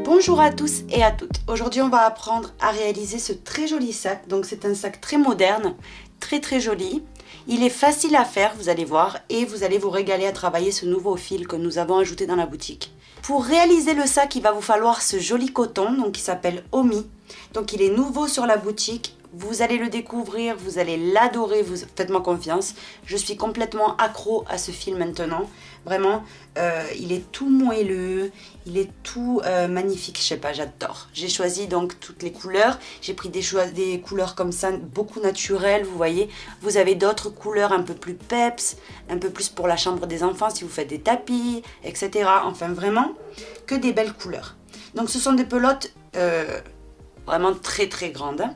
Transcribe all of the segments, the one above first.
Bonjour à tous et à toutes. Aujourd'hui on va apprendre à réaliser ce très joli sac. Donc c'est un sac très moderne, très joli. Il est facile à faire, vous allez voir, et vous allez vous régaler à travailler ce nouveau fil que nous avons ajouté dans la boutique. Pour réaliser le sac, il va vous falloir ce joli coton, donc qui s'appelle Omi. Donc il est nouveau sur la boutique. Vous allez le découvrir, vous allez l'adorer, faites-moi confiance. Je suis complètement accro à ce fil maintenant. Vraiment, il est tout moelleux, il est tout magnifique, je sais pas, j'adore. J'ai choisi donc toutes les couleurs. J'ai pris des couleurs comme ça, beaucoup naturelles, vous voyez. Vous avez d'autres couleurs un peu plus peps, un peu plus pour la chambre des enfants si vous faites des tapis, etc. Enfin vraiment, que des belles couleurs. Donc ce sont des pelotes vraiment très grandes. Hein.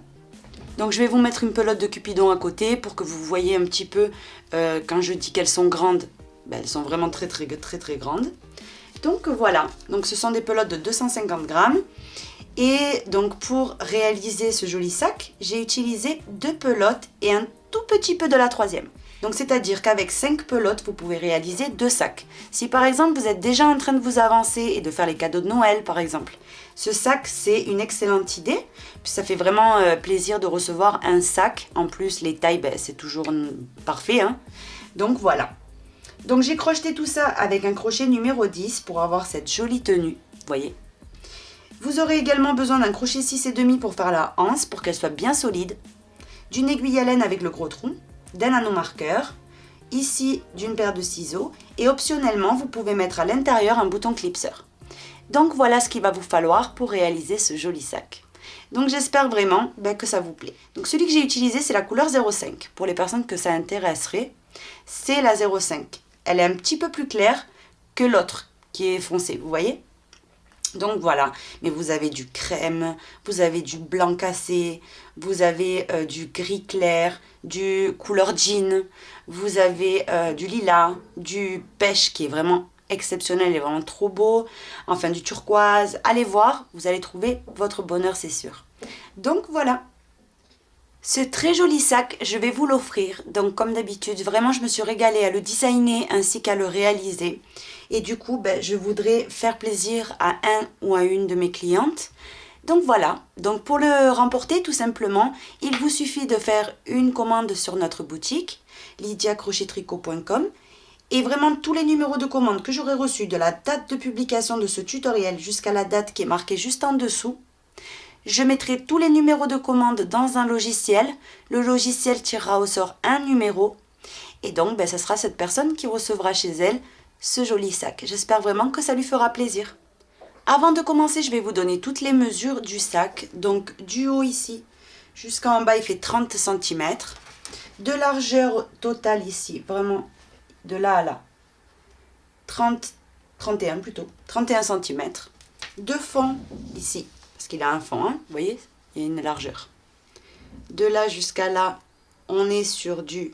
Donc je vais vous mettre une pelote de Cupidon à côté pour que vous voyez un petit peu quand je dis qu'elles sont grandes, ben, elles sont vraiment très grandes. Donc voilà, donc ce sont des pelotes de 250 grammes. Et donc pour réaliser ce joli sac, j'ai utilisé 2 pelotes et un tout petit peu de la troisième. Donc c'est-à-dire qu'avec 5 pelotes, vous pouvez réaliser 2 sacs. Si par exemple vous êtes déjà en train de vous avancer et de faire les cadeaux de Noël par exemple, ce sac c'est une excellente idée. Puis ça fait vraiment plaisir de recevoir un sac. En plus les tailles, ben, c'est toujours parfait. Hein. Donc voilà. Donc j'ai crocheté tout ça avec un crochet numéro 10 pour avoir cette jolie tenue. Vous voyez. Vous aurez également besoin d'un crochet 6,5 pour faire la anse, pour qu'elle soit bien solide. D'une aiguille à laine avec le gros trou. D'un anneau marqueur, ici d'une paire de ciseaux et optionnellement vous pouvez mettre à l'intérieur un bouton clipseur. Donc voilà ce qu'il va vous falloir pour réaliser ce joli sac. Donc j'espère vraiment que ça vous plaît. Donc celui que j'ai utilisé c'est la couleur 05. Pour les personnes que ça intéresserait, c'est la 05. Elle est un petit peu plus claire que l'autre qui est foncé, vous voyez ? Donc voilà, mais vous avez du crème, vous avez du blanc cassé, vous avez du gris clair, du couleur jean, vous avez du lilas, du pêche qui est vraiment exceptionnel et vraiment trop beau, enfin du turquoise. Allez voir, vous allez trouver votre bonheur, c'est sûr. Donc voilà. Ce très joli sac, je vais vous l'offrir. Donc comme d'habitude, vraiment je me suis régalée à le designer ainsi qu'à le réaliser. Et du coup, je voudrais faire plaisir à un ou à une de mes clientes. Donc voilà, donc pour le remporter tout simplement, il vous suffit de faire une commande sur notre boutique, lydiacrochettricot.com. Et vraiment tous les numéros de commande que j'aurai reçus de la date de publication de ce tutoriel jusqu'à la date qui est marquée juste en dessous, je mettrai tous les numéros de commande dans un logiciel. Le logiciel tirera au sort un numéro. Et donc, ce sera cette personne qui recevra chez elle ce joli sac. J'espère vraiment que ça lui fera plaisir. Avant de commencer, je vais vous donner toutes les mesures du sac. Donc, du haut ici jusqu'en bas, il fait 30 cm. De largeur totale ici, vraiment de là à là, 31 cm. De fond ici. Parce qu'il a un fond, hein, vous voyez, il y a une largeur. De là jusqu'à là, on est sur du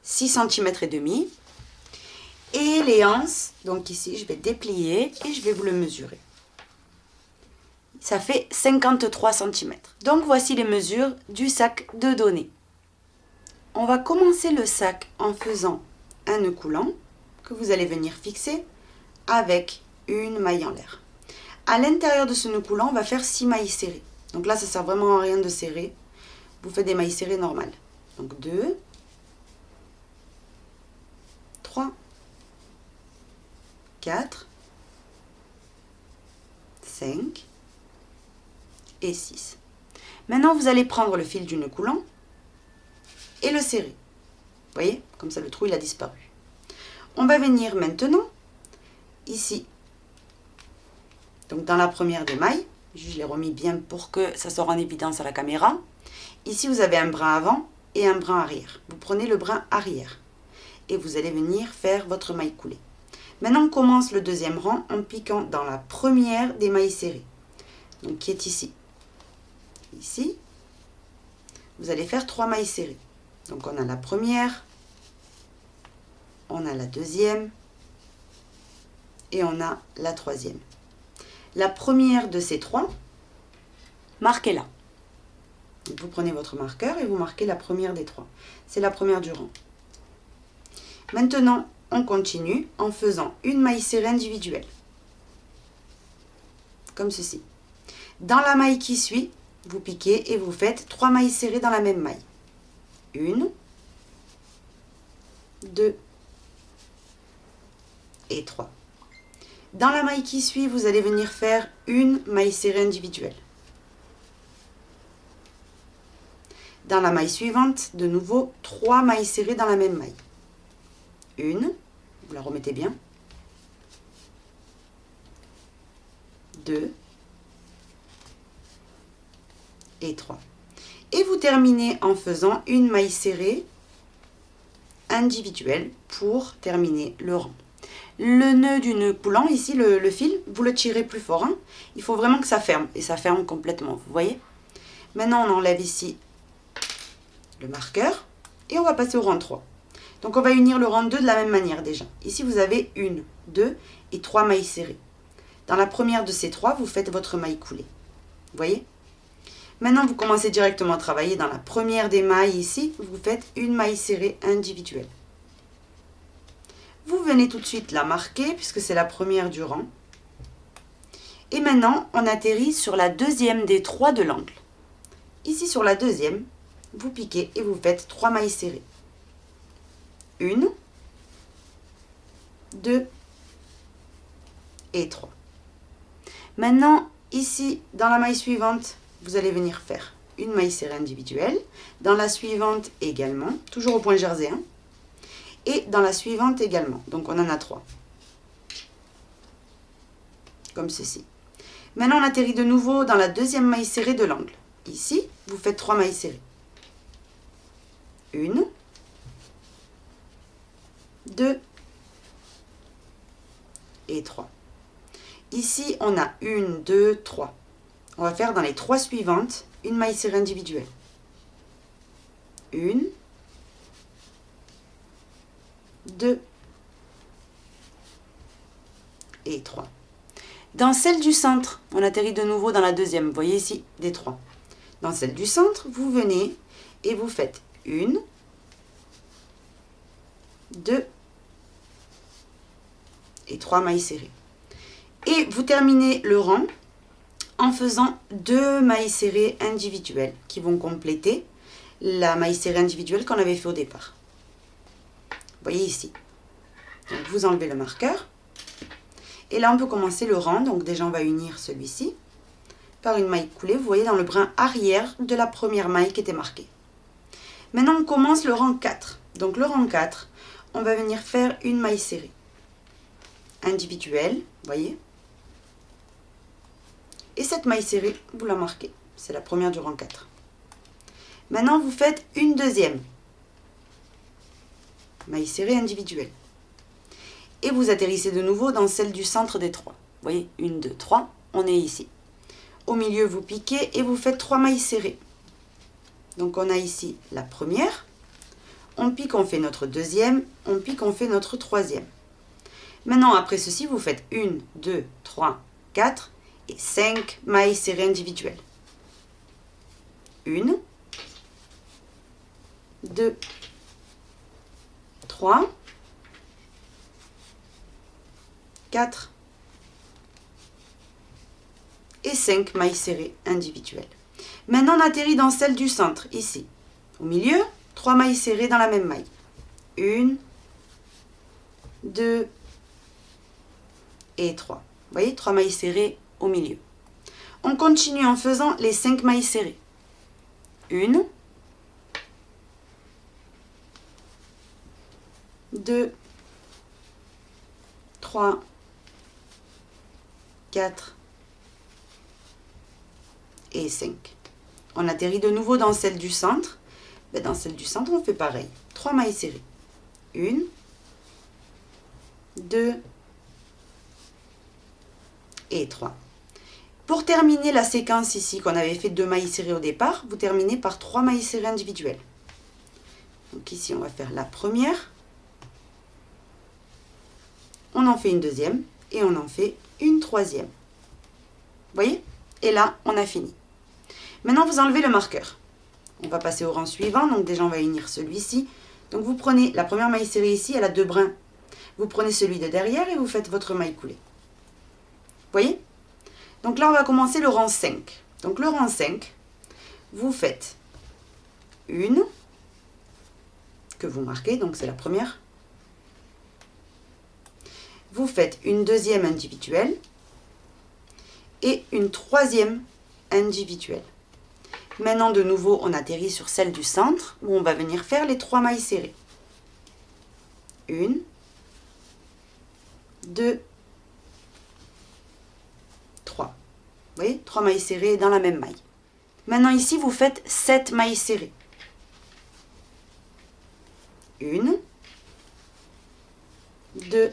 6,5 cm. Et les anses, donc ici, je vais déplier et je vais vous le mesurer. Ça fait 53 cm. Donc voici les mesures du sac de données. On va commencer le sac en faisant un nœud coulant que vous allez venir fixer avec une maille en l'air. À l'intérieur de ce nœud coulant, on va faire 6 mailles serrées. Donc là, ça sert vraiment à rien de serrer. Vous faites des mailles serrées normales. Donc 2, 3, 4, 5 et 6. Maintenant, vous allez prendre le fil du nœud coulant et le serrer. Vous voyez, comme ça, le trou, il a disparu. On va venir maintenant ici. Donc dans la première des mailles, je l'ai remis bien pour que ça sorte en évidence à la caméra. Ici, vous avez un brin avant et un brin arrière. Vous prenez le brin arrière et vous allez venir faire votre maille coulée. Maintenant, on commence le deuxième rang en piquant dans la première des mailles serrées, donc qui est ici. Ici, vous allez faire 3 mailles serrées. Donc on a la première, on a la deuxième et on a la troisième. La première de ces 3, marquez-la. Vous prenez votre marqueur et vous marquez la première des 3. C'est la première du rang. Maintenant, on continue en faisant une maille serrée individuelle. Comme ceci. Dans la maille qui suit, vous piquez et vous faites 3 mailles serrées dans la même maille. 1, 2 et 3. Dans la maille qui suit, vous allez venir faire une maille serrée individuelle. Dans la maille suivante, de nouveau, 3 mailles serrées dans la même maille. 1, vous la remettez bien. 2 et 3. Et vous terminez en faisant une maille serrée individuelle pour terminer le rang. Le nœud du nœud coulant, ici le fil, vous le tirez plus fort. Hein. Il faut vraiment que ça ferme, et ça ferme complètement, vous voyez. Maintenant, on enlève ici le marqueur, et on va passer au rang 3. Donc, on va unir le rang 2 de la même manière déjà. Ici, vous avez 1, 2 et 3 mailles serrées. Dans la première de ces 3, vous faites votre maille coulée. Vous voyez? Maintenant, vous commencez directement à travailler dans la première des mailles ici, vous faites une maille serrée individuelle. Vous venez tout de suite la marquer, puisque c'est la première du rang. Et maintenant, on atterrit sur la deuxième des 3 de l'angle. Ici, sur la deuxième, vous piquez et vous faites 3 mailles serrées. 1, 2 et 3. Maintenant, ici, dans la maille suivante, vous allez venir faire une maille serrée individuelle. Dans la suivante également, toujours au point jerséen. Et dans la suivante également. Donc, on en a 3. Comme ceci. Maintenant, on atterrit de nouveau dans la deuxième maille serrée de l'angle. Ici, vous faites 3 mailles serrées. 1, 2 et 3. Ici, on a 1, 2, 3. On va faire dans les 3 suivantes une maille serrée individuelle. 1, 2 et 3. Dans celle du centre, on atterrit de nouveau dans la deuxième. Vous voyez ici, des 3. Dans celle du centre, vous venez et vous faites 1, 2 et 3 mailles serrées. Et vous terminez le rang en faisant 2 mailles serrées individuelles qui vont compléter la maille serrée individuelle qu'on avait fait au départ. Vous voyez ici. Donc vous enlevez le marqueur. Et là, on peut commencer le rang. Donc déjà, on va unir celui-ci par une maille coulée. Vous voyez dans le brin arrière de la première maille qui était marquée. Maintenant, on commence le rang 4. Donc le rang 4, on va venir faire une maille serrée individuelle. Vous voyez. Et cette maille serrée, vous la marquez. C'est la première du rang 4. Maintenant, vous faites une deuxième maille serrée individuelle. Et vous atterrissez de nouveau dans celle du centre des 3. Vous voyez, 1, 2, 3, on est ici. Au milieu, vous piquez et vous faites 3 mailles serrées. Donc, on a ici la première. On pique, on fait notre deuxième. On pique, on fait notre troisième. Maintenant, après ceci, vous faites 1, 2, 3, 4 et 5 mailles serrées individuelles. 1, 2, 3, 4 et 5 mailles serrées individuelles. Maintenant, on atterrit dans celle du centre, ici. Au milieu, 3 mailles serrées dans la même maille. 1, 2 et 3. Vous voyez, 3 mailles serrées au milieu. On continue en faisant les 5 mailles serrées. 1, 2, 3, 4 et 5. On atterrit de nouveau dans celle du centre. Dans celle du centre, on fait pareil. 3 mailles serrées. 1, 2 et 3. Pour terminer la séquence ici, qu'on avait fait 2 mailles serrées au départ, vous terminez par 3 mailles serrées individuelles. Donc ici, on va faire la première. On en fait une deuxième et on en fait une troisième. Vous voyez? Et là, on a fini. Maintenant, vous enlevez le marqueur. On va passer au rang suivant. Donc déjà, on va unir celui-ci. Donc vous prenez la première maille serrée ici, elle a 2 brins. Vous prenez celui de derrière et vous faites votre maille coulée. Vous voyez? Donc là, on va commencer le rang 5. Donc le rang 5, vous faites une, que vous marquez, donc c'est la première. Vous faites une deuxième individuelle et une troisième individuelle. Maintenant, de nouveau, on atterrit sur celle du centre où on va venir faire les 3 mailles serrées. Une, deux, trois. Vous voyez, 3 mailles serrées dans la même maille. Maintenant, ici, vous faites 7 mailles serrées. Une, deux,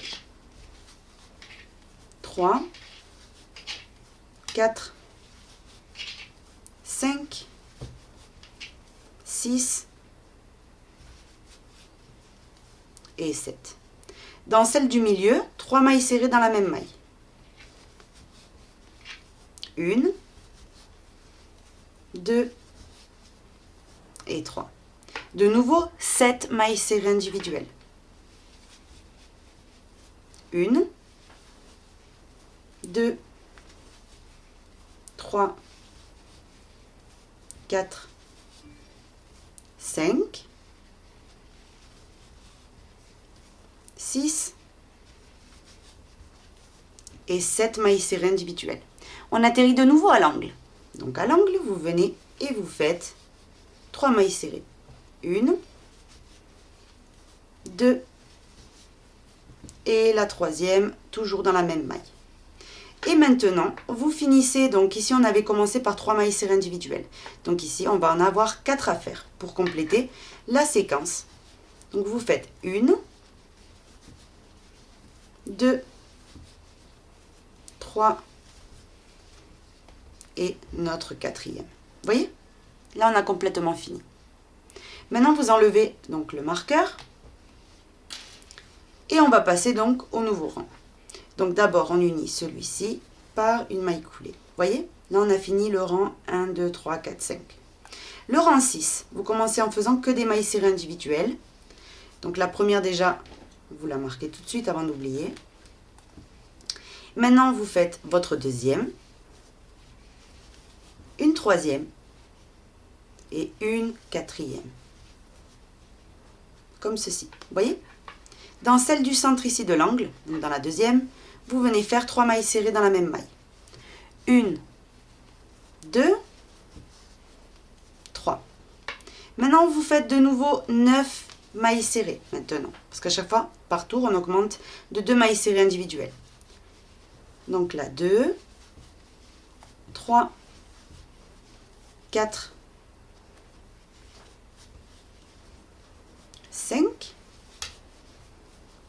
3, 4, 5, 6 et 7. Dans celle du milieu, 3 mailles serrées dans la même maille. Une, deux et 3. De nouveau, 7 mailles serrées individuelles. Une, 2, 3, 4, 5, 6 et 7 mailles serrées individuelles. On atterrit de nouveau à l'angle. Donc à l'angle, vous venez et vous faites 3 mailles serrées. Une, deux et la troisième, toujours dans la même maille. Et maintenant, vous finissez, donc ici on avait commencé par 3 mailles serrées individuelles. Donc ici, on va en avoir 4 à faire pour compléter la séquence. Donc vous faites une, 2, 3 et notre quatrième. Vous voyez? Là, on a complètement fini. Maintenant, vous enlevez donc le marqueur et on va passer donc au nouveau rang. Donc d'abord, on unit celui-ci par une maille coulée. Vous voyez? Là, on a fini le rang 1, 2, 3, 4, 5. Le rang 6, vous commencez en faisant que des mailles serrées individuelles. Donc la première déjà, vous la marquez tout de suite avant d'oublier. Maintenant, vous faites votre deuxième, une troisième et une quatrième. Comme ceci. Vous voyez? Dans celle du centre ici de l'angle, donc dans la deuxième, vous venez faire 3 mailles serrées dans la même maille. Une, deux, 3. Maintenant, vous faites de nouveau 9 mailles serrées maintenant. Parce qu'à chaque fois, par tour, on augmente de 2 mailles serrées individuelles. Donc là, 2, 3, 4, 5,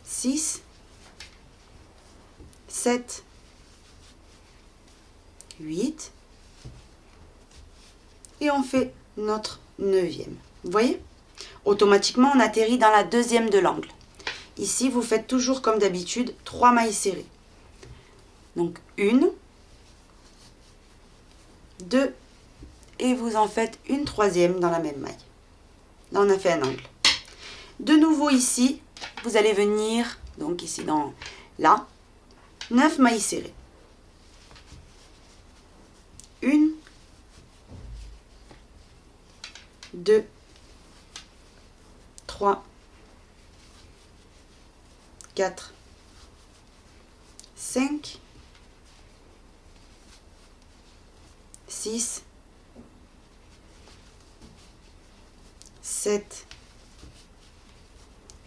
6, 7, 8 et on fait notre 9e. Vous voyez? Automatiquement, on atterrit dans la deuxième de l'angle. Ici, vous faites toujours comme d'habitude 3 mailles serrées. Donc une, 2 et vous en faites une troisième dans la même maille. Là, on a fait un angle. De nouveau ici, vous allez venir, donc ici dans là, 9 mailles serrées. Une, 2, 3, 4, 5, 6, 7,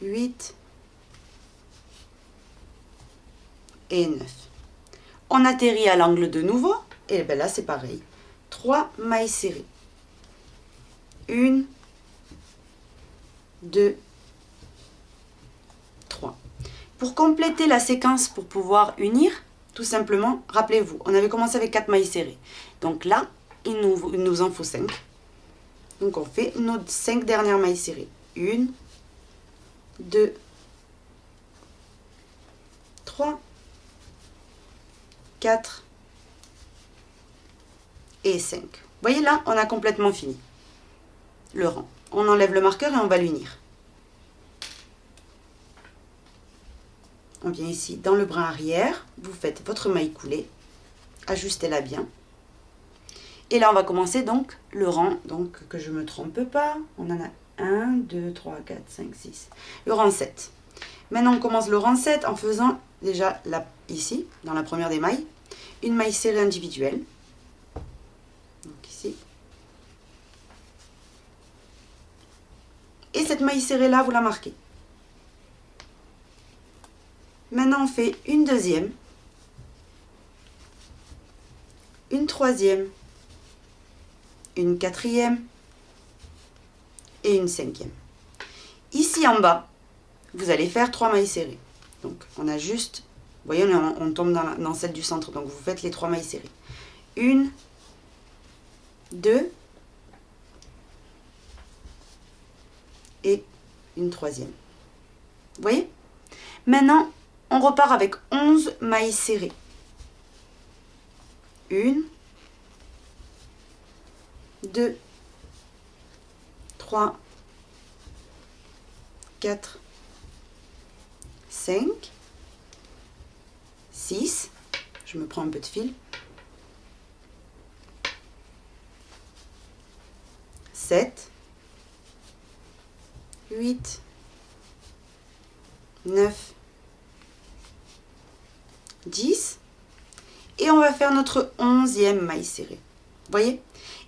8 et 9. On atterrit à l'angle de nouveau. Et bien là, c'est pareil. 3 mailles serrées. Une, 2, 3. Pour compléter la séquence, pour pouvoir unir, tout simplement, rappelez-vous, on avait commencé avec 4 mailles serrées. Donc là, il nous en faut 5. Donc on fait nos 5 dernières mailles serrées. 1, 2, 3, 4 et 5. Vous voyez là, on a complètement fini le rang. On enlève le marqueur et on va l'unir. on vient ici dans le brin arrière, vous faites votre maille coulée, ajustez-la bien. Et là, on va commencer donc le rang, donc que je ne me trompe pas. On en a 1, 2, 3, 4, 5, 6. Le rang 7. Maintenant, on commence le rang 7 en faisant déjà là, ici, dans la première des mailles, une maille serrée individuelle. Donc ici. Et cette maille serrée là, vous la marquez. Maintenant, on fait une deuxième, une troisième, une quatrième et une cinquième. Ici en bas, vous allez faire 3 mailles serrées. Donc, on a juste, vous voyez, on tombe dans celle du centre, donc vous faites les 3 mailles serrées. 1, 2 et une troisième. Vous voyez? Maintenant, on repart avec 11 mailles serrées. 1, 2, 3, 4, 5, 6, je me prends un peu de fil, 7, 8, 9, 10, et on va faire notre 11e maille serrée. Vous voyez?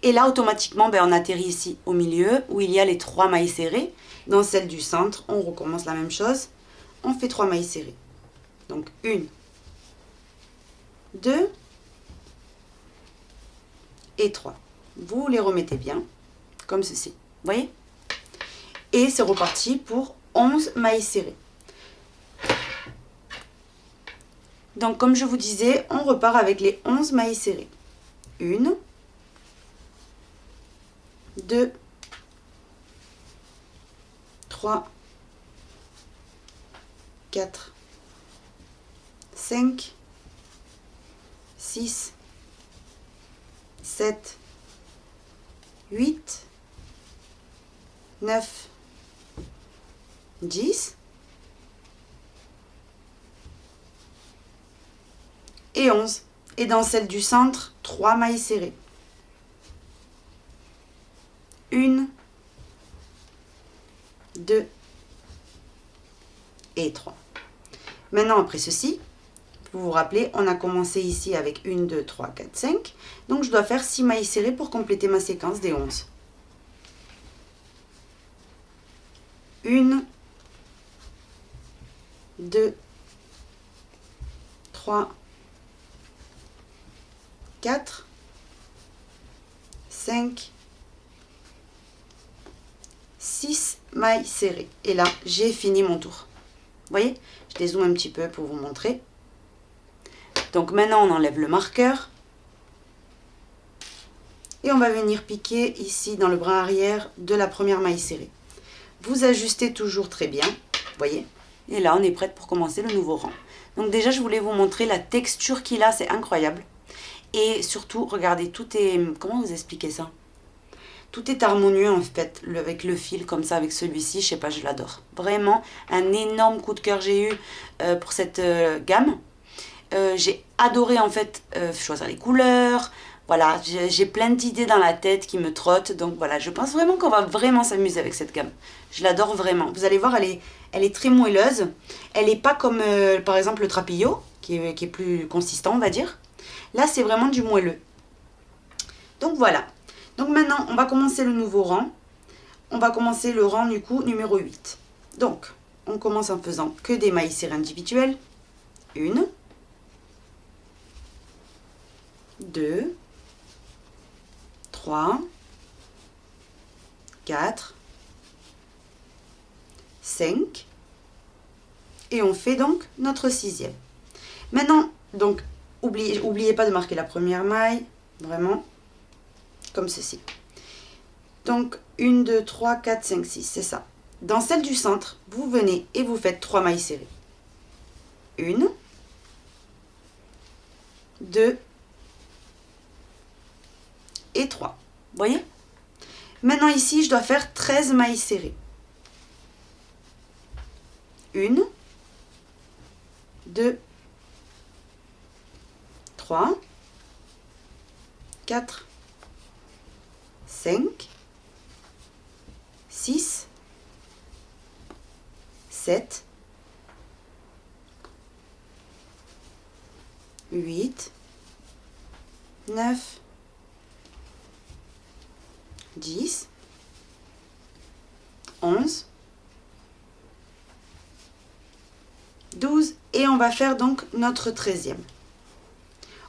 Et là, automatiquement, on atterrit ici au milieu où il y a les 3 mailles serrées. Dans celle du centre, on recommence la même chose. On fait 3 mailles serrées. Donc, 1, 2 et 3. Vous les remettez bien, comme ceci. Vous voyez? Et c'est reparti pour 11 mailles serrées. Donc, comme je vous disais, on repart avec les 11 mailles serrées. 1, 2, 3, 4, 5, 6, 7, 8, 9, 10 et 11. Et dans celle du centre, 3 mailles serrées. 1, 2 et 3. Maintenant, après ceci, vous vous rappelez, on a commencé ici avec 1, 2, 3, 4, 5. Donc, je dois faire 6 mailles serrées pour compléter ma séquence des 11. 1, 2, 3, 4, 5, 6 mailles serrées. Et là, j'ai fini mon tour. Vous voyez? Je dézoome un petit peu pour vous montrer. Donc maintenant, on enlève le marqueur. Et on va venir piquer ici dans le brin arrière de la première maille serrée. Vous ajustez toujours très bien. Vous voyez? Et là, on est prête pour commencer le nouveau rang. Donc déjà, je voulais vous montrer la texture qu'il a. C'est incroyable. Et surtout, regardez, tout est... Comment vous expliquer ça? Tout est harmonieux en fait, avec le fil comme ça, avec celui-ci, je sais pas, je l'adore. Vraiment, un énorme coup de cœur j'ai eu pour cette gamme. J'ai adoré en fait choisir les couleurs. Voilà, j'ai plein d'idées dans la tête qui me trottent. Donc voilà, je pense vraiment qu'on va vraiment s'amuser avec cette gamme. Je l'adore vraiment. Vous allez voir, elle est très moelleuse. Elle n'est pas comme par exemple le Trapillo, qui est plus consistant, on va dire. Là, c'est vraiment du moelleux. Donc voilà. Donc maintenant, on va commencer le nouveau rang. On va commencer le rang du coup numéro 8. Donc, on commence en faisant que des mailles serrées individuelles. 1, 2, 3, 4, 5. Et on fait donc notre 6e. Maintenant, donc, oubliez pas de marquer la première maille. Vraiment. Comme ceci. Donc, 1, 2, 3, 4, 5, 6, c'est ça. Dans celle du centre, vous venez et vous faites 3 mailles serrées. 1, 2 et 3. Vous voyez? Maintenant, ici, je dois faire 13 mailles serrées. 1, 2, 3, 4, 5, 6, 7, 8, 9, 10, 11, 12 et on va faire donc notre 13e.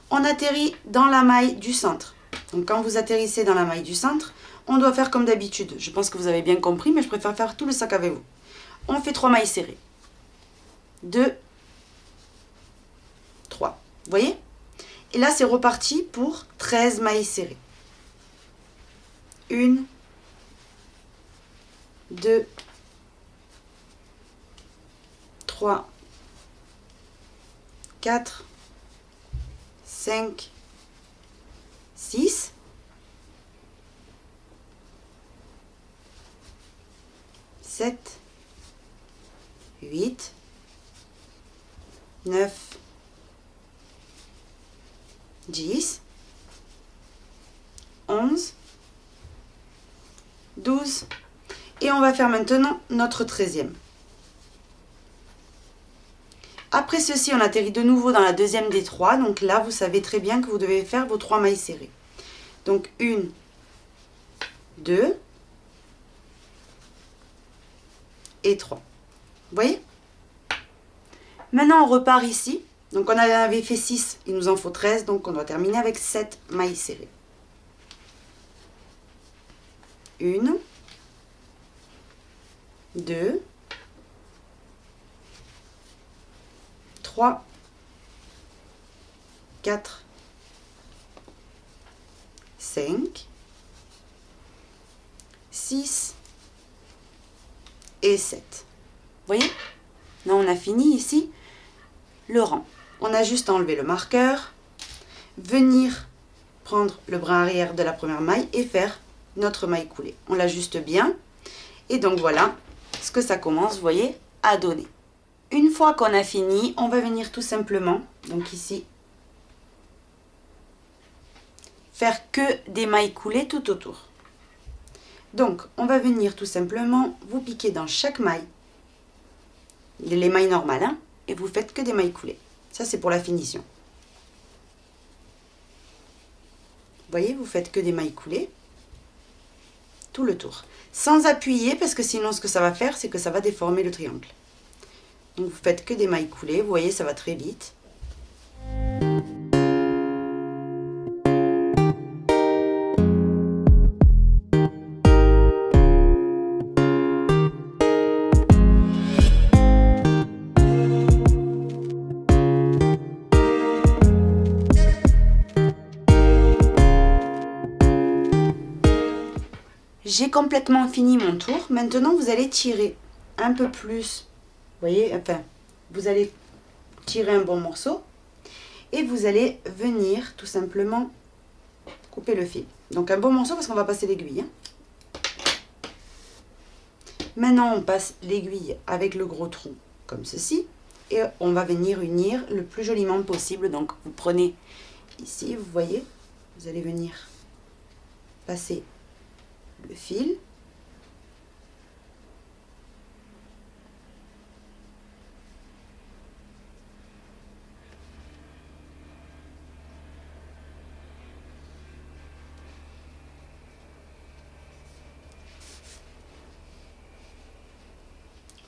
On atterrit dans la maille du centre. Donc quand vous atterrissez dans la maille du centre, on doit faire comme d'habitude. Je pense que vous avez bien compris, mais je préfère faire tout le sac avec vous. On fait 3 mailles serrées. 2, 3. Vous voyez? Et là, c'est reparti pour 13 mailles serrées. 1, 2, 3, 4, 5, 6, 7, 8, 9, 10, 11, 12 et on va faire maintenant notre 13e. Après ceci, on atterrit de nouveau dans la deuxième des 3. Donc là, vous savez très bien que vous devez faire vos 3 mailles serrées. Donc 1, 2 et 3. Vous voyez? Maintenant, on repart ici. Donc on avait fait 6, il nous en faut 13. Donc on doit terminer avec 7 mailles serrées. 1, 2, 3, 4, 5, 6 et 7. Vous voyez? Là, on a fini ici le rang. On a juste enlevé le marqueur, venir prendre le bras arrière de la première maille et faire notre maille coulée. On l'ajuste bien. Et donc voilà ce que ça commence, vous voyez, à donner. Une fois qu'on a fini, on va venir tout simplement, donc ici, faire que des mailles coulées tout autour. Donc, on va venir tout simplement vous piquer dans chaque maille, les mailles normales, hein, et vous faites que des mailles coulées. Ça, c'est pour la finition. Vous voyez, vous faites que des mailles coulées tout le tour. Sans appuyer, parce que sinon, ce que ça va faire, c'est que ça va déformer le triangle. Donc, vous faites que des mailles coulées. Vous voyez, ça va très vite. J'ai complètement fini mon tour. Maintenant, vous allez tirer un peu plus. Vous voyez, enfin, vous allez tirer un bon morceau et vous allez venir tout simplement couper le fil. Donc un bon morceau parce qu'on va passer l'aiguille. Hein. Maintenant, on passe l'aiguille avec le gros trou comme ceci et on va venir unir le plus joliment possible. Donc vous prenez ici, vous voyez, vous allez venir passer le fil.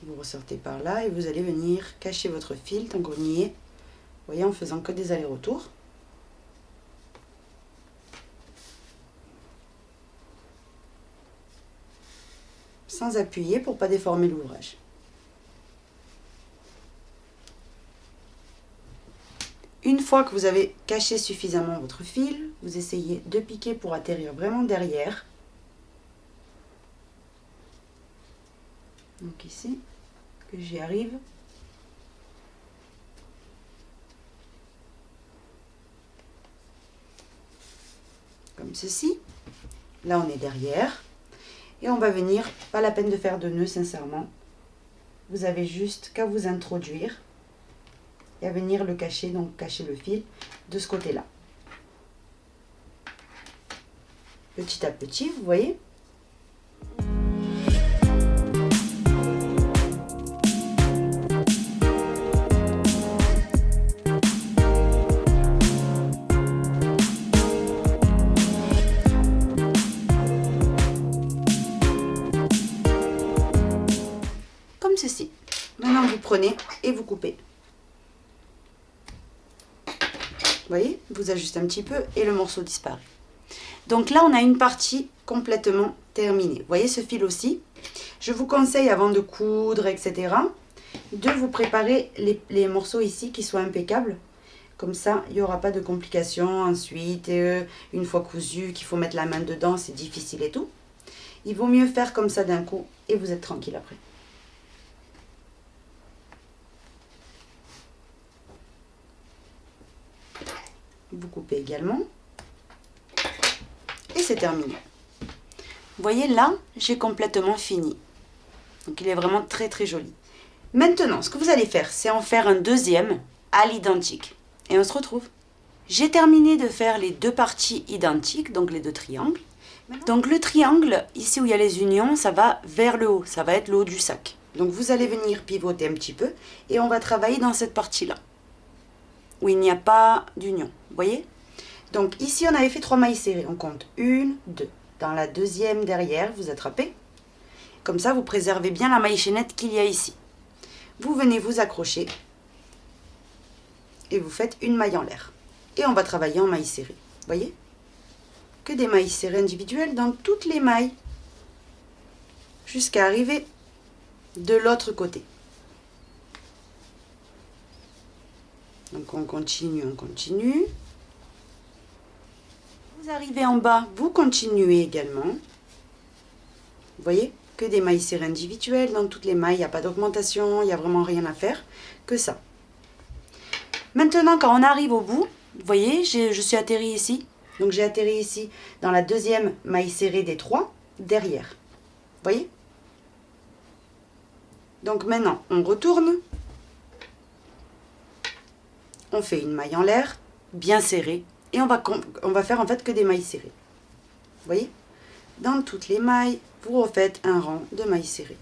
Vous ressortez par là et vous allez venir cacher votre fil tant qu'on y est. Vous voyez, en faisant que des allers-retours. Sans appuyer pour ne pas déformer l'ouvrage. Une fois que vous avez caché suffisamment votre fil, vous essayez de piquer pour atterrir vraiment derrière. Donc ici, que j'y arrive. Comme ceci. Là, on est derrière. Et on va venir, pas la peine de faire de nœud, sincèrement. Vous avez juste qu'à vous introduire. et à venir le cacher, donc cacher le fil de ce côté-là. Petit à petit, vous voyez. Comme ceci. Maintenant, vous prenez et vous coupez. Vous voyez, vous ajustez un petit peu et le morceau disparaît. Donc là, on a une partie complètement terminée. Vous voyez ce fil aussi. Je vous conseille, avant de coudre, etc., de vous préparer les morceaux ici qui soient impeccables. Comme ça, il n'y aura pas de complications ensuite. Une fois cousu, qu'il faut mettre la main dedans, c'est difficile et tout. Il vaut mieux faire comme ça d'un coup et vous êtes tranquille après. Vous coupez également. Et c'est terminé. Vous voyez là, j'ai complètement fini. Donc il est vraiment très très joli. Maintenant, ce que vous allez faire, c'est en faire un deuxième à l'identique. Et on se retrouve. J'ai terminé de faire les deux parties identiques, donc les deux triangles. Donc le triangle, ici où il y a les unions, ça va vers le haut. Ça va être le haut du sac. Donc vous allez venir pivoter un petit peu et on va travailler dans cette partie-là. Où il n'y a pas d'union. Vous voyez? Donc ici, on avait fait 3 mailles serrées. On compte 1, 2. Dans la deuxième derrière, vous attrapez. Comme ça, vous préservez bien la maille chaînette qu'il y a ici. Vous venez vous accrocher. Et vous faites une maille en l'air. Et on va travailler en mailles serrées. Vous voyez? Que des mailles serrées individuelles dans toutes les mailles. Jusqu'à arriver de l'autre côté. Donc on continue, on continue. Vous arrivez en bas, vous continuez également. Vous voyez, que des mailles serrées individuelles dans toutes les mailles, il n'y a pas d'augmentation, il n'y a vraiment rien à faire que ça. Maintenant, quand on arrive au bout, vous voyez, je suis atterri ici. Donc j'ai atterri ici dans la deuxième maille serrée des 3, derrière. Vous voyez? Donc maintenant, on retourne. On fait une maille en l'air, bien serrée. Et on va faire en fait que des mailles serrées. Vous voyez? Dans toutes les mailles, vous refaites un rang de mailles serrées.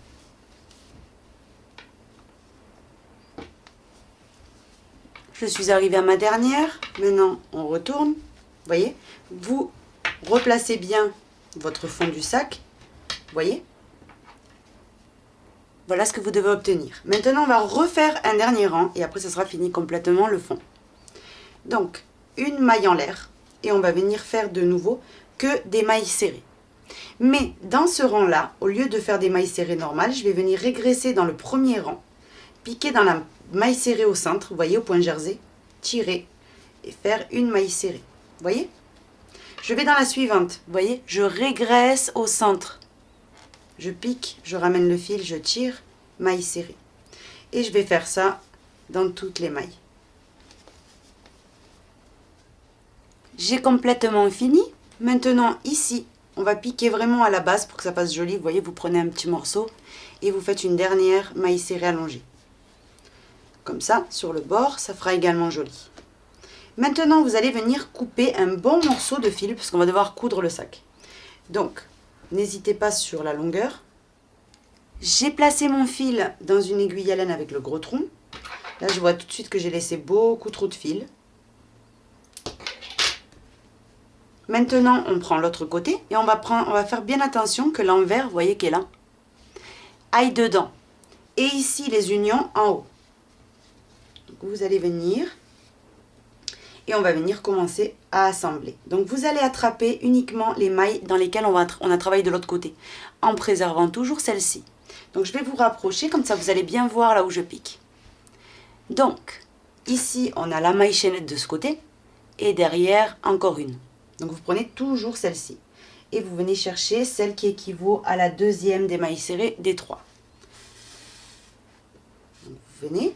Je suis arrivée à ma dernière. Maintenant, on retourne. Vous voyez? Vous replacez bien votre fond du sac. Vous voyez? Voilà ce que vous devez obtenir. Maintenant, on va refaire un dernier rang et après, ça sera fini complètement le fond. Donc, une maille en l'air et on va venir faire de nouveau que des mailles serrées. Mais dans ce rang-là, au lieu de faire des mailles serrées normales, je vais venir régresser dans le premier rang, piquer dans la maille serrée au centre, vous voyez, au point jersey, tirer et faire une maille serrée. Vous voyez? Je vais dans la suivante, vous voyez, je régresse au centre. Je pique, je ramène le fil, je tire, maille serrée. Et je vais faire ça dans toutes les mailles. J'ai complètement fini. Maintenant, ici, on va piquer vraiment à la base pour que ça passe joli. Vous voyez, vous prenez un petit morceau et vous faites une dernière maille serrée allongée. Comme ça, sur le bord, ça fera également joli. Maintenant, vous allez venir couper un bon morceau de fil parce qu'on va devoir coudre le sac. Donc, n'hésitez pas sur la longueur. J'ai placé mon fil dans une aiguille à laine avec le gros tronc. Là, je vois tout de suite que j'ai laissé beaucoup trop de fil. Maintenant, on prend l'autre côté et on va faire bien attention que l'envers, vous voyez qu'elle est là, aille dedans. Et ici, les unions en haut. Donc, vous allez venir et on va venir commencer à assembler. Donc, vous allez attraper uniquement les mailles dans lesquelles on a travaillé de l'autre côté, en préservant toujours celle-ci. Donc, je vais vous rapprocher, comme ça vous allez bien voir là où je pique. Donc, ici, on a la maille chaînette de ce côté et derrière, encore une. Donc, vous prenez toujours celle-ci. Et vous venez chercher celle qui équivaut à la deuxième des mailles serrées des 3. Donc, vous venez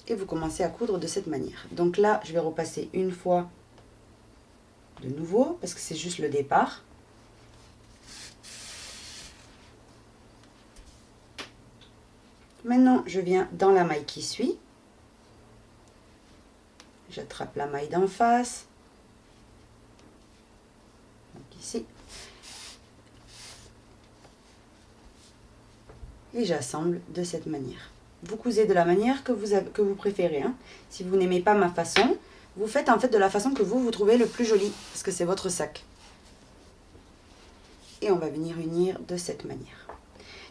et vous commencez à coudre de cette manière. Donc là, je vais repasser une fois de nouveau, parce que c'est juste le départ. Maintenant, je viens dans la maille qui suit. J'attrape la maille d'en face. Donc ici. Et j'assemble de cette manière. Vous cousez de la manière que vous préférez. Hein. Si vous n'aimez pas ma façon, vous faites en fait de la façon que vous trouvez le plus joli, parce que c'est votre sac. Et on va venir unir de cette manière.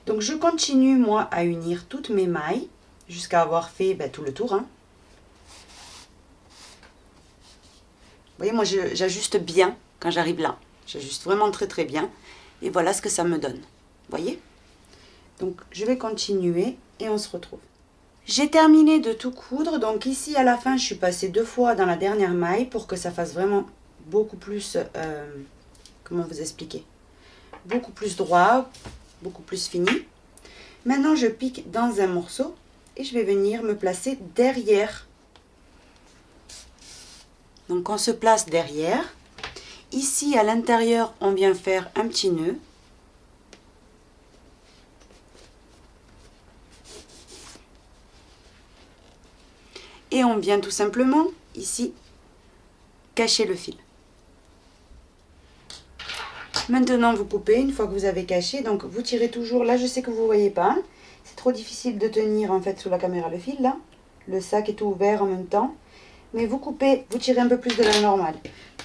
Donc je continue moi à unir toutes mes mailles, jusqu'à avoir fait tout le tour. Hein. Vous voyez, moi j'ajuste bien quand j'arrive là. J'ajuste vraiment très très bien. Et voilà ce que ça me donne. Vous voyez? Donc je vais continuer et on se retrouve. J'ai terminé de tout coudre. Donc ici à la fin, je suis passée 2 fois dans la dernière maille pour que ça fasse vraiment beaucoup plus... comment vous expliquer? Beaucoup plus droit, beaucoup plus fini. Maintenant je pique dans un morceau et je vais venir me placer derrière. Donc on se place derrière. Ici à l'intérieur, on vient faire un petit nœud. Et on vient tout simplement ici cacher le fil. Maintenant vous coupez une fois que vous avez caché. Donc vous tirez toujours. Là je sais que vous ne voyez pas. C'est trop difficile de tenir en fait sous la caméra le fil là. Le sac est tout ouvert en même temps. Mais vous coupez, vous tirez un peu plus de la normale.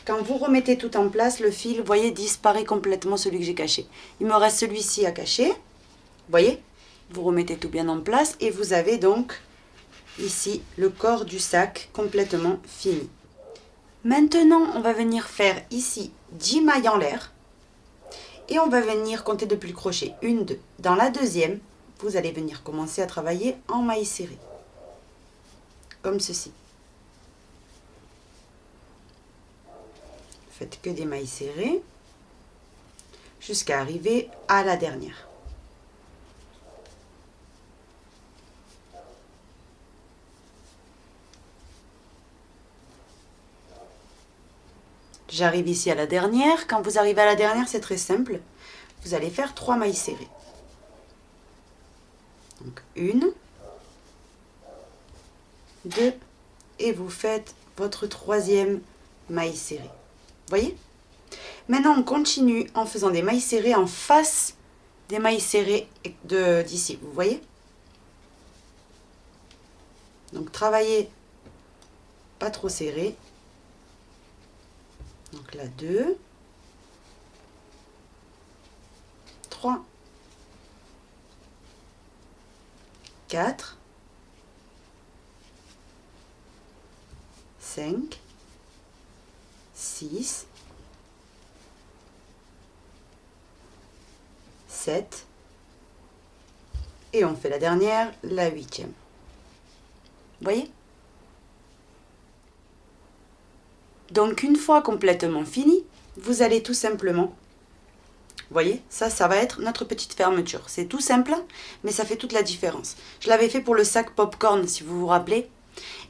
Quand vous remettez tout en place, le fil, vous voyez, disparaît complètement celui que j'ai caché. Il me reste celui-ci à cacher. Vous voyez? Vous remettez tout bien en place et vous avez donc ici le corps du sac complètement fini. Maintenant, on va venir faire ici 10 mailles en l'air. Et on va venir compter depuis le crochet. 1, 2. Dans la deuxième, vous allez venir commencer à travailler en mailles serrées. Comme ceci. Faites que des mailles serrées jusqu'à arriver à la dernière. J'arrive ici à la dernière. Quand vous arrivez à la dernière, c'est très simple. Vous allez faire 3 mailles serrées. Donc 1, 2 et vous faites votre 3e maille serrée. Vous voyez? Maintenant, on continue en faisant des mailles serrées en face des mailles serrées d'ici. Vous voyez? Donc, travaillez pas trop serré. Donc là, 2, 3, 4, 5, 6, 7, et on fait la dernière, la 8e. Vous voyez? Donc une fois complètement fini, vous allez tout simplement, vous voyez, ça va être notre petite fermeture. C'est tout simple, mais ça fait toute la différence. Je l'avais fait pour le sac popcorn, si vous vous rappelez.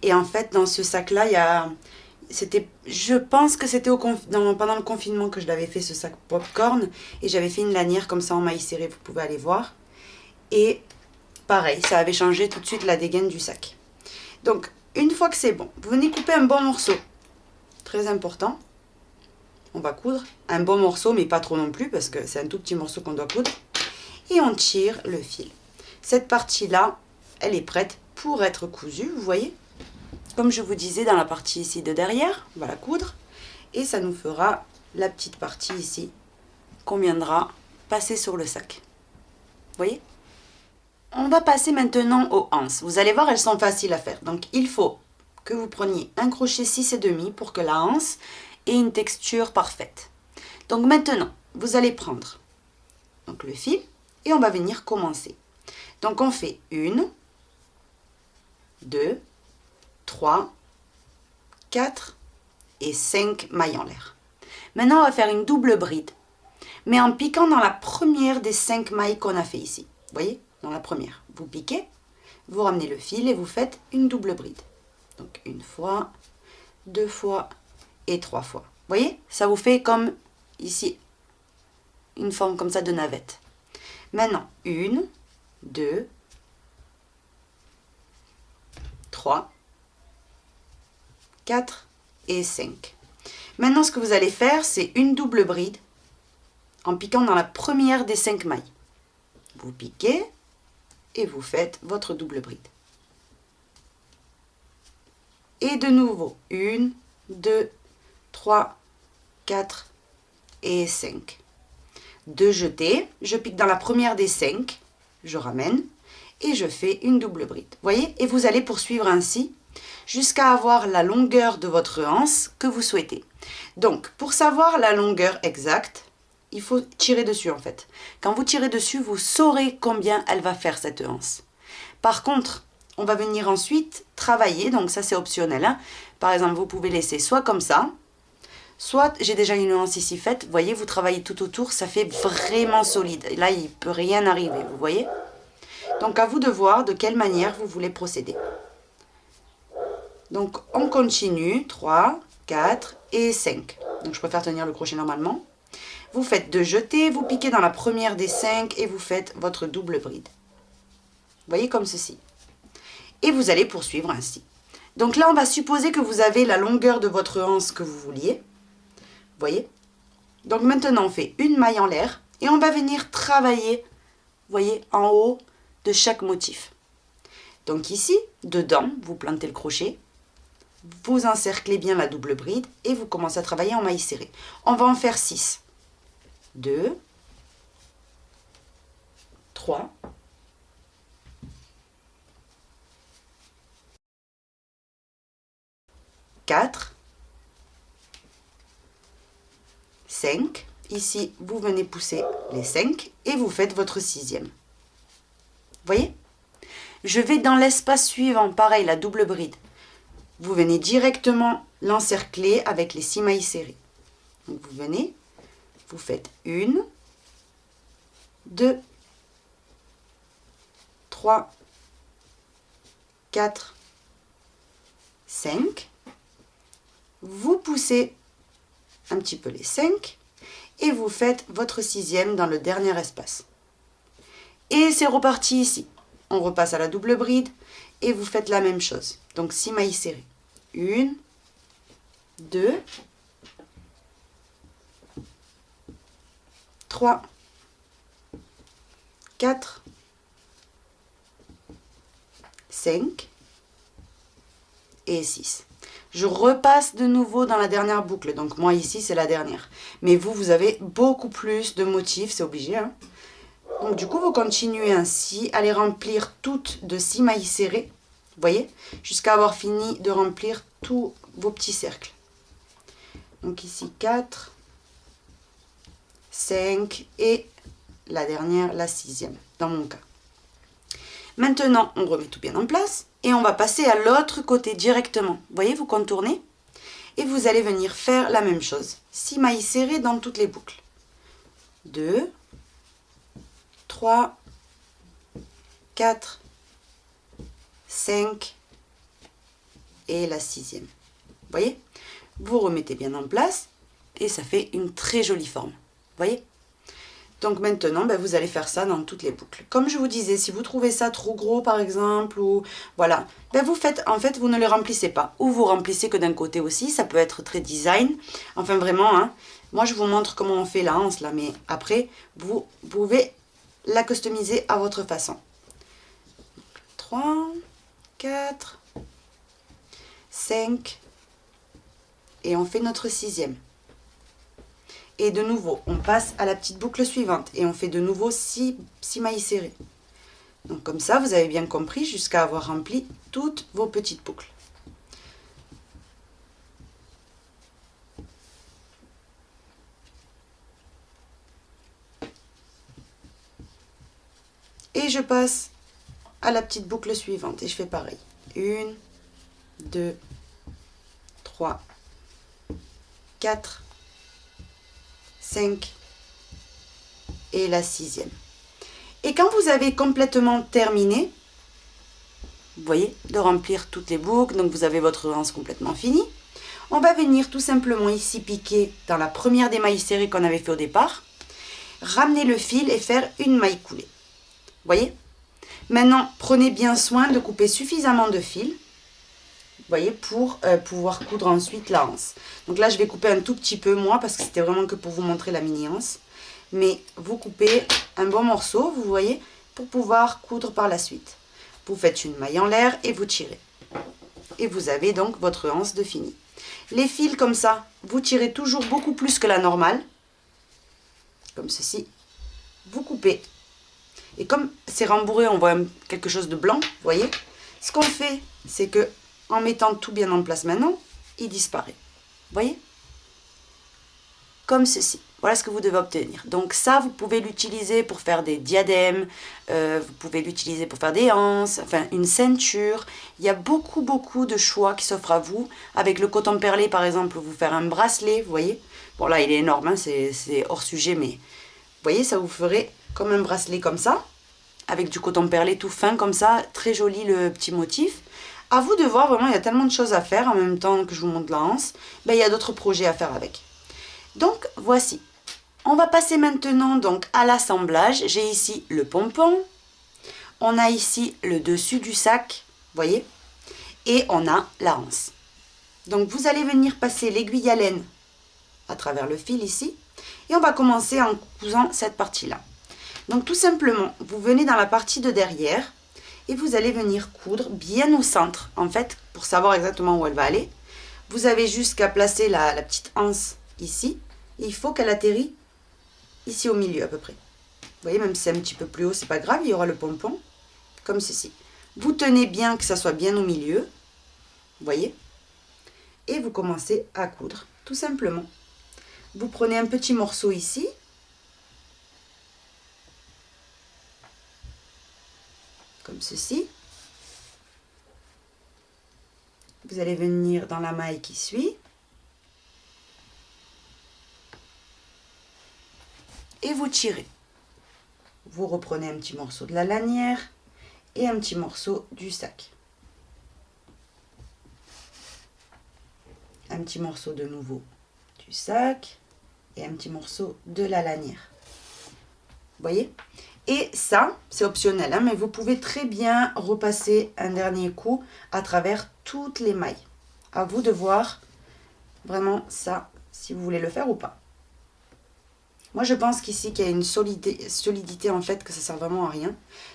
Et en fait, dans ce sac-là, je pense que c'était pendant le confinement que je l'avais fait, ce sac popcorn. Et j'avais fait une lanière comme ça en maille serrée, vous pouvez aller voir. Et pareil, ça avait changé tout de suite la dégaine du sac. Donc, une fois que c'est bon, vous venez couper un bon morceau. Très important. On va coudre un bon morceau, mais pas trop non plus, parce que c'est un tout petit morceau qu'on doit coudre. Et on tire le fil. Cette partie-là, elle est prête pour être cousue, vous voyez. Comme je vous disais, dans la partie ici de derrière, on va la coudre. Et ça nous fera la petite partie ici, qu'on viendra passer sur le sac. Vous voyez? On va passer maintenant aux anses. Vous allez voir, elles sont faciles à faire. Donc, il faut que vous preniez un crochet 6,5 pour que la anse ait une texture parfaite. Donc maintenant, vous allez prendre donc, le fil et on va venir commencer. Donc on fait 1, 2, 3, 4 et 5 mailles en l'air. Maintenant, on va faire une double bride, mais en piquant dans la première des 5 mailles qu'on a fait ici. Vous voyez, dans la première, vous piquez, vous ramenez le fil et vous faites une double bride. Donc une fois, 2 fois et 3 fois. Vous voyez, ça vous fait comme ici, une forme comme ça de navette. Maintenant, 1, 2, 3, 4 et 5. Maintenant, ce que vous allez faire, c'est une double bride en piquant dans la première des 5 mailles. Vous piquez et vous faites votre double bride. Et de nouveau, 1, 2, 3, 4 et 5. Deux jetés, je pique dans la première des 5, je ramène et je fais une double bride. Voyez? Et vous allez poursuivre ainsi jusqu'à avoir la longueur de votre anse que vous souhaitez. Donc, pour savoir la longueur exacte, il faut tirer dessus en fait. Quand vous tirez dessus, vous saurez combien elle va faire cette anse. Par contre, on va venir ensuite travailler, donc ça c'est optionnel. Hein. Par exemple, vous pouvez laisser soit comme ça, soit j'ai déjà une anse ici faite. Vous voyez, vous travaillez tout autour, ça fait vraiment solide. Et là, il ne peut rien arriver, vous voyez? Donc à vous de voir de quelle manière vous voulez procéder. Donc on continue, 3, 4 et 5. Donc je préfère tenir le crochet normalement. Vous faites 2 jetés, vous piquez dans la première des 5 et vous faites votre double bride. Vous voyez comme ceci. Et vous allez poursuivre ainsi. Donc là, on va supposer que vous avez la longueur de votre anse que vous vouliez. Vous voyez? Donc maintenant, on fait une maille en l'air et on va venir travailler, vous voyez, en haut de chaque motif. Donc ici, dedans, vous plantez le crochet, vous encerclez bien la double bride et vous commencez à travailler en maille serrée. On va en faire 6. 2, 3, 4, 5. Ici, vous venez pousser les 5 et vous faites votre 6e. Vous voyez? Je vais dans l'espace suivant, pareil, la double bride. Vous venez directement l'encercler avec les 6 mailles serrées. Donc vous venez, vous faites 1, 2, 3, 4, 5. Vous poussez un petit peu les 5 et vous faites votre 6e dans le dernier espace. Et c'est reparti ici. On repasse à la double bride et vous faites la même chose. Donc 6 mailles serrées. 1, 2, 3, 4, 5 et 6. Je repasse de nouveau dans la dernière boucle. Donc moi ici c'est la dernière. Mais vous, vous avez beaucoup plus de motifs, c'est obligé. Hein. Donc du coup vous continuez ainsi à les remplir toutes de 6 mailles serrées. Vous voyez? Jusqu'à avoir fini de remplir tous vos petits cercles. Donc ici 4, 5 et la dernière, la 6e dans mon cas. Maintenant on remet tout bien en place. Et on va passer à l'autre côté directement. Vous voyez, vous contournez. Et vous allez venir faire la même chose. 6 mailles serrées dans toutes les boucles. 2, 3, 4, 5 et la 6e. Vous voyez? Vous remettez bien en place et ça fait une très jolie forme. Vous voyez? Donc maintenant, vous allez faire ça dans toutes les boucles. Comme je vous disais, si vous trouvez ça trop gros par exemple, ou voilà, vous faites, en fait, vous ne les remplissez pas. Ou vous remplissez que d'un côté aussi, ça peut être très design. Enfin vraiment, hein, moi je vous montre comment on fait la hanse là, mais après, vous pouvez la customiser à votre façon. 3, 4, 5, et on fait notre 6e. Et de nouveau, on passe à la petite boucle suivante et on fait de nouveau 6 mailles serrées. Donc comme ça, vous avez bien compris jusqu'à avoir rempli toutes vos petites boucles. Et je passe à la petite boucle suivante et je fais pareil. 1, 2, 3, 4, 5 et la 6e. Et quand vous avez complètement terminé, vous voyez, de remplir toutes les boucles, donc vous avez votre anse complètement finie, on va venir tout simplement ici piquer dans la première des mailles serrées qu'on avait fait au départ, ramener le fil et faire une maille coulée. Vous voyez? Maintenant, prenez bien soin de couper suffisamment de fil. voyez, pour pouvoir coudre ensuite la anse. Donc là, je vais couper un tout petit peu, moi, parce que c'était vraiment que pour vous montrer la mini anse. Mais vous coupez un bon morceau, vous voyez, pour pouvoir coudre par la suite. Vous faites une maille en l'air et vous tirez. Et vous avez donc votre anse de fini. Les fils comme ça, vous tirez toujours beaucoup plus que la normale. Comme ceci. Vous coupez. Et comme c'est rembourré, on voit quelque chose de blanc, vous voyez. Ce qu'on fait, c'est que en mettant tout bien en place maintenant, il disparaît. Vous voyez? Comme ceci. Voilà ce que vous devez obtenir. Donc ça, vous pouvez l'utiliser pour faire des diadèmes, vous pouvez l'utiliser pour faire des anses, enfin une ceinture. Il y a beaucoup de choix qui s'offrent à vous. Avec le coton perlé, par exemple, vous faire un bracelet, vous voyez. Bon là, il est énorme, hein, c'est hors sujet, mais vous voyez, ça vous ferait comme un bracelet comme ça, avec du coton perlé tout fin comme ça, très joli le petit motif. À vous de voir, vraiment, il y a tellement de choses à faire en même temps que je vous montre la anse. Ben, il y a d'autres projets à faire avec. Donc, voici. On va passer maintenant donc à l'assemblage. J'ai ici le pompon. On a ici le dessus du sac, voyez. Et on a la anse. Donc, vous allez venir passer l'aiguille à laine à travers le fil ici. Et on va commencer en cousant cette partie-là. Donc, tout simplement, vous venez dans la partie de derrière. Et vous allez venir coudre bien au centre. En fait, pour savoir exactement où elle va aller, vous avez juste qu'à placer la petite anse ici. Et il faut qu'elle atterrit ici au milieu à peu près. Vous voyez, même si c'est un petit peu plus haut, c'est pas grave, il y aura le pompon, comme ceci. Vous tenez bien que ça soit bien au milieu, vous voyez, et vous commencez à coudre, tout simplement. Vous prenez un petit morceau ici, comme ceci. Vous allez venir dans la maille qui suit. Et vous tirez. Vous reprenez un petit morceau de la lanière et un petit morceau du sac. Un petit morceau de nouveau du sac et un petit morceau de la lanière. Vous voyez? Et ça, c'est optionnel, hein, mais vous pouvez très bien repasser un dernier coup à travers toutes les mailles. À vous de voir vraiment ça, si vous voulez le faire ou pas. Moi, je pense qu'ici, qu'il y a une solidité en fait, que ça sert vraiment à rien.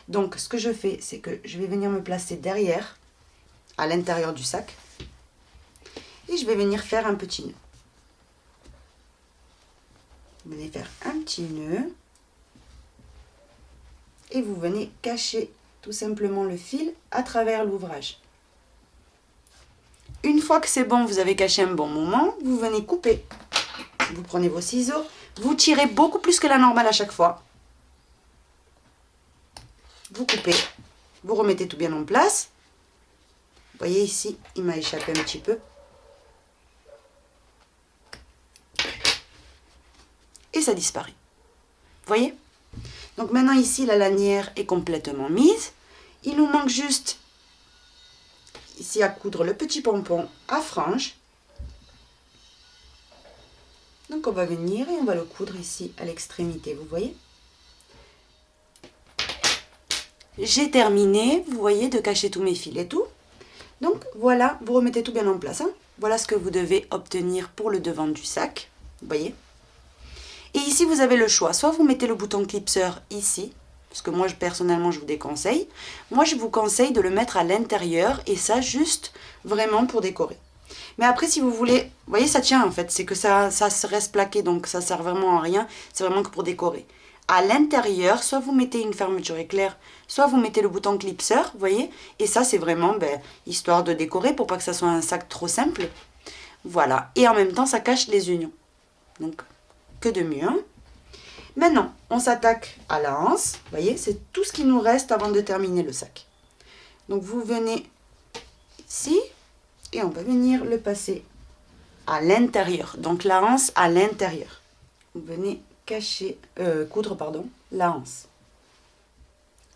Donc, ce que je fais, c'est que je vais venir me placer derrière, à l'intérieur du sac. Et je vais venir faire un petit nœud. Vous venez faire un petit nœud. Et vous venez cacher tout simplement le fil à travers l'ouvrage. Une fois que c'est bon, vous avez caché un bon moment, vous venez couper. Vous prenez vos ciseaux. Vous tirez beaucoup plus que la normale à chaque fois. Vous coupez. Vous remettez tout bien en place. Vous voyez ici, il m'a échappé un petit peu. Et ça disparaît. Vous voyez? Donc maintenant ici, la lanière est complètement mise. Il nous manque juste ici à coudre le petit pompon à franges. Donc on va venir et on va le coudre ici à l'extrémité, vous voyez. J'ai terminé, vous voyez, de cacher tous mes fils et tout. Donc voilà, vous remettez tout bien en place. Hein. Voilà ce que vous devez obtenir pour le devant du sac, vous voyez. Et ici, vous avez le choix. Soit vous mettez le bouton clipseur ici, parce que moi, personnellement, je vous déconseille. Moi, je vous conseille de le mettre à l'intérieur et ça, juste vraiment pour décorer. Mais après, si vous voulez, vous voyez, ça tient en fait, c'est que ça se reste plaqué, donc ça sert vraiment à rien, c'est vraiment que pour décorer. À l'intérieur, soit vous mettez une fermeture éclair, soit vous mettez le bouton clipseur, vous voyez, et ça c'est vraiment histoire de décorer pour pas que ça soit un sac trop simple. Voilà, et en même temps ça cache les oignons, donc que de mieux. Hein. Maintenant, on s'attaque à la anse, vous voyez, c'est tout ce qui nous reste avant de terminer le sac. Donc vous venez ici, et on va venir le passer à l'intérieur. Donc la anse à l'intérieur. Vous venez coudre la anse.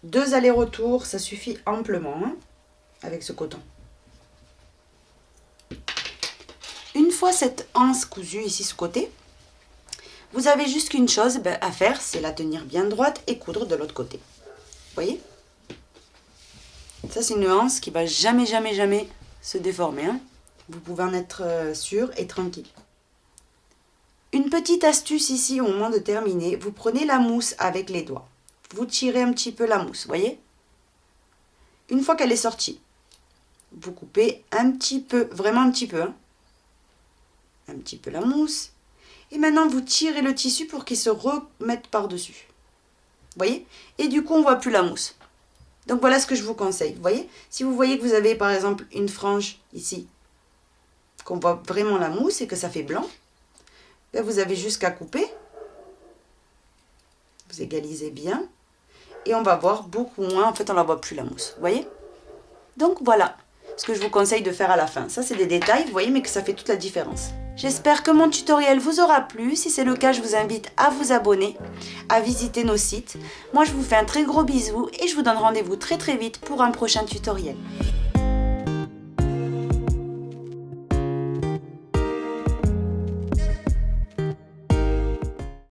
2 allers-retours, ça suffit amplement hein, avec ce coton. Une fois cette anse cousue ici ce côté, vous avez juste qu'une chose à faire, c'est la tenir bien droite et coudre de l'autre côté. Vous voyez? Ça c'est une anse qui va jamais se déformer. Hein. Vous pouvez en être sûr et tranquille. Une petite astuce ici au moment de terminer, vous prenez la mousse avec les doigts. Vous tirez un petit peu la mousse, voyez? Une fois qu'elle est sortie, vous coupez un petit peu, vraiment un petit peu. Hein. Un petit peu la mousse. Et maintenant, vous tirez le tissu pour qu'il se remette par-dessus. Voyez? Et du coup, on ne voit plus la mousse. Donc voilà ce que je vous conseille. Vous voyez? Si vous voyez que vous avez par exemple une frange ici, qu'on voit vraiment la mousse et que ça fait blanc, là, vous avez juste qu'à couper. Vous égalisez bien. Et on va voir beaucoup moins. En fait, on ne la voit plus la mousse. Vous voyez? Donc voilà ce que je vous conseille de faire à la fin. Ça, c'est des détails, vous voyez, mais que ça fait toute la différence. J'espère que mon tutoriel vous aura plu. Si c'est le cas, je vous invite à vous abonner, à visiter nos sites. Moi, je vous fais un très gros bisou et je vous donne rendez-vous très vite pour un prochain tutoriel.